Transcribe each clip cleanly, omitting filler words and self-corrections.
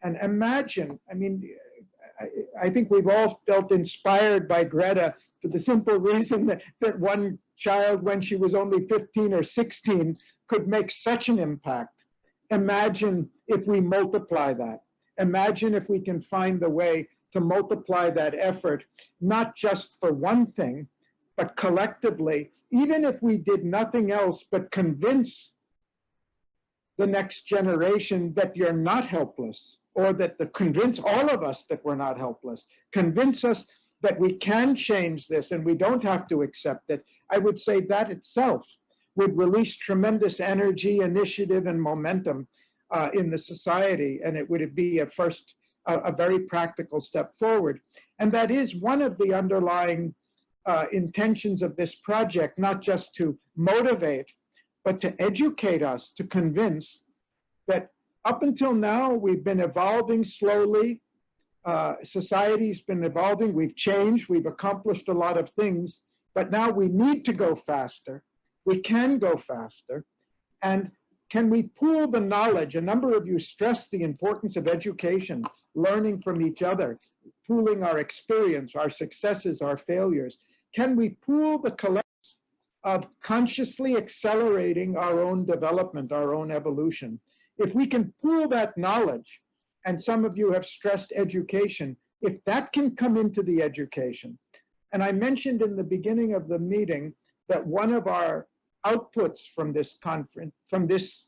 And imagine, I mean, I think we've all felt inspired by Greta for the simple reason that one child, when she was only 15 or 16, could make such an impact. Imagine if we multiply that. Imagine if we can find the way to multiply that effort, not just for one thing, but collectively, even if we did nothing else but convince the next generation that you're not helpless, or that convince all of us that we're not helpless, convince us that we can change this and we don't have to accept it. I would say that itself would release tremendous energy, initiative, and momentum in the society, and it would be a very practical step forward. And that is one of the underlying intentions of this project, not just to motivate, but to educate us, to convince that up until now, we've been evolving slowly. Society's been evolving, we've changed, we've accomplished a lot of things, but now we need to go faster. We can go faster. And can we pool the knowledge? A number of you stressed the importance of education, learning from each other, pooling our experience, our successes, our failures. Can we pool the collective of consciously accelerating our own development, our own evolution? If we can pool that knowledge, and some of you have stressed education, if that can come into the education, and I mentioned in the beginning of the meeting that one of our outputs from this conference, from this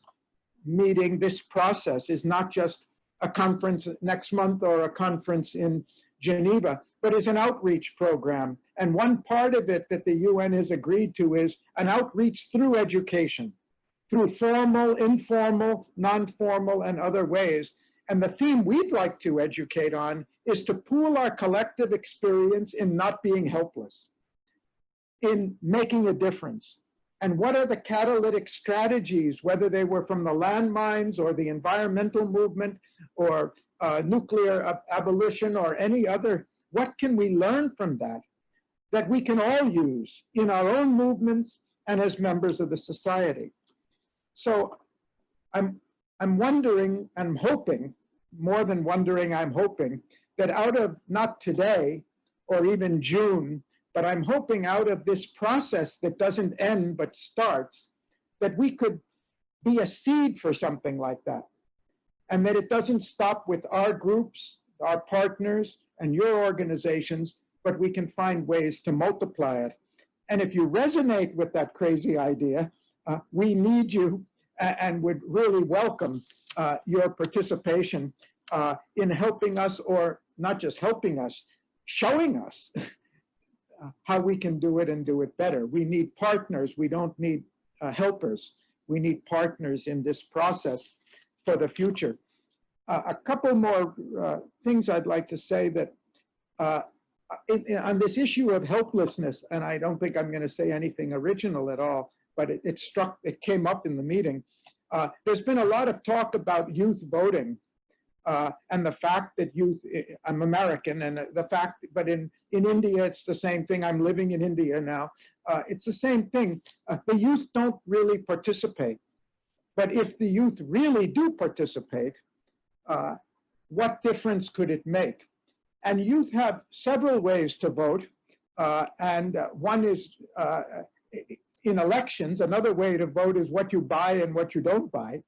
meeting, this process, is not just a conference next month or a conference in Geneva, but is an outreach program. And one part of it that the UN has agreed to is an outreach through education, through formal, informal, non-formal, and other ways. And the theme we'd like to educate on is to pool our collective experience in not being helpless, in making a difference. And what are the catalytic strategies, whether they were from the landmines or the environmental movement or nuclear abolition or any other, what can we learn from that we can all use in our own movements and as members of the society? So I'm wondering, I'm hoping, more than wondering, I'm hoping that out of, not today or even June, but I'm hoping out of this process that doesn't end but starts, that we could be a seed for something like that. And that it doesn't stop with our groups, our partners, and your organizations, but we can find ways to multiply it. And if you resonate with that crazy idea, we need you and would really welcome your participation in helping us, or not just helping us, showing us how we can do it and do it better. We need partners. We don't need helpers. We need partners in this process for the future. A couple more things I'd like to say that on this issue of helplessness, and I don't think I'm going to say anything original at all, but it came up in the meeting. There's been a lot of talk about youth voting and the fact that youth, I'm American, and the fact, but in India, it's the same thing. I'm living in India now. It's the same thing. The youth don't really participate. But if the youth really do participate, what difference could it make? And youth have several ways to vote. And one is in elections. Another way to vote is what you buy and what you don't buy.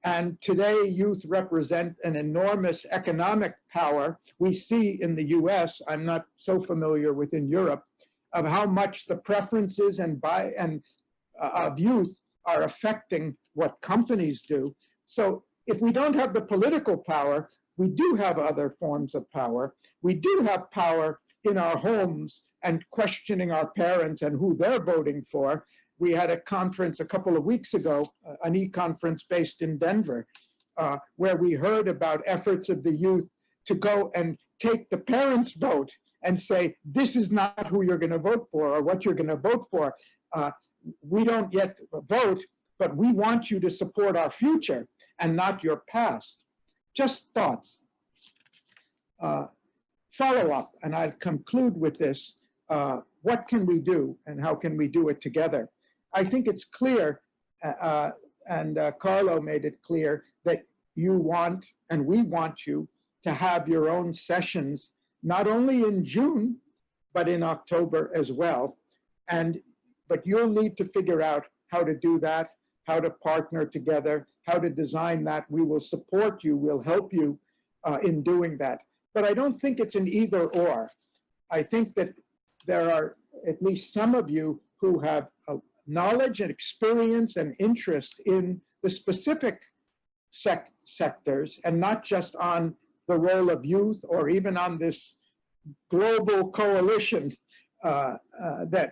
And today, youth represent an enormous economic power. We see in the US, I'm not so familiar within Europe, of how much the preferences of youth are affecting what companies do. So if we don't have the political power, we do have other forms of power. We do have power in our homes and questioning our parents and who they're voting for. We had a conference a couple of weeks ago, an e-conference based in Denver, where we heard about efforts of the youth to go and take the parents' vote and say, this is not who you're going to vote for or what you're going to vote for. We don't yet vote, but we want you to support our future and not your past. Just thoughts. Follow up, and I'll conclude with this. What can we do and how can we do it together? I think it's clear, and Carlo made it clear, that you want, and we want you to have your own sessions, not only in June, but in October as well. But you'll need to figure out how to do that, how to partner together, how to design that. We will support you, we'll help you in doing that. But I don't think it's an either or. I think that there are at least some of you who have knowledge and experience and interest in the specific sectors, and not just on the role of youth or even on this global coalition that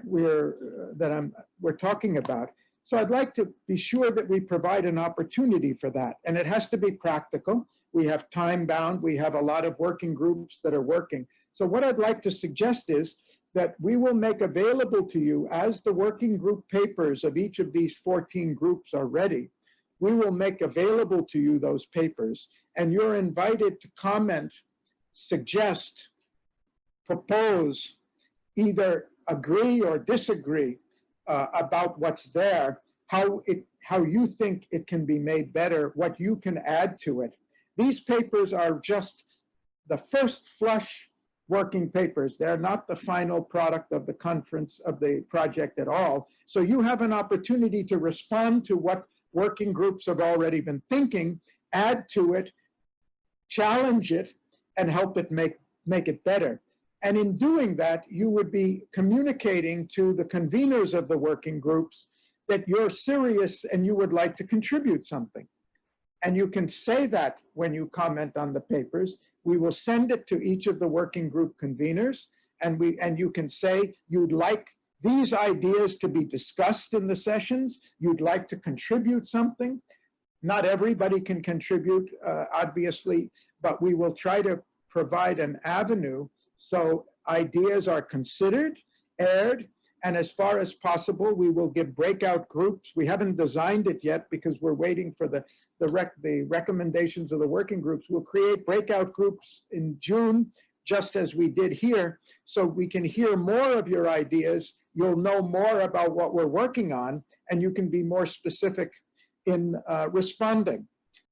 we're talking about. So I'd like to be sure that we provide an opportunity for that, and it has to be practical. We have time bound. We have a lot of working groups that are working. So what I'd like to suggest is that we will make available to you, as the working group papers of each of these 14 groups are ready, we will make available to you those papers, and you're invited to comment, suggest, propose, either agree or disagree about what's there, how you think it can be made better, what you can add to it. These papers are just the first flush working papers. They're not the final product of the conference, of the project at all. So you have an opportunity to respond to what working groups have already been thinking, add to it, challenge it, and help it make it better. And in doing that, you would be communicating to the conveners of the working groups that you're serious and you would like to contribute something. And you can say that when you comment on the papers. We will send it to each of the working group conveners, and you can say you'd like these ideas to be discussed in the sessions, you'd like to contribute something. Not everybody can contribute, obviously, but we will try to provide an avenue so ideas are considered, aired, and as far as possible, we will give breakout groups. We haven't designed it yet because we're waiting for the recommendations of the working groups. We'll create breakout groups in June, just as we did here, so we can hear more of your ideas. You'll know more about what we're working on, and you can be more specific in responding.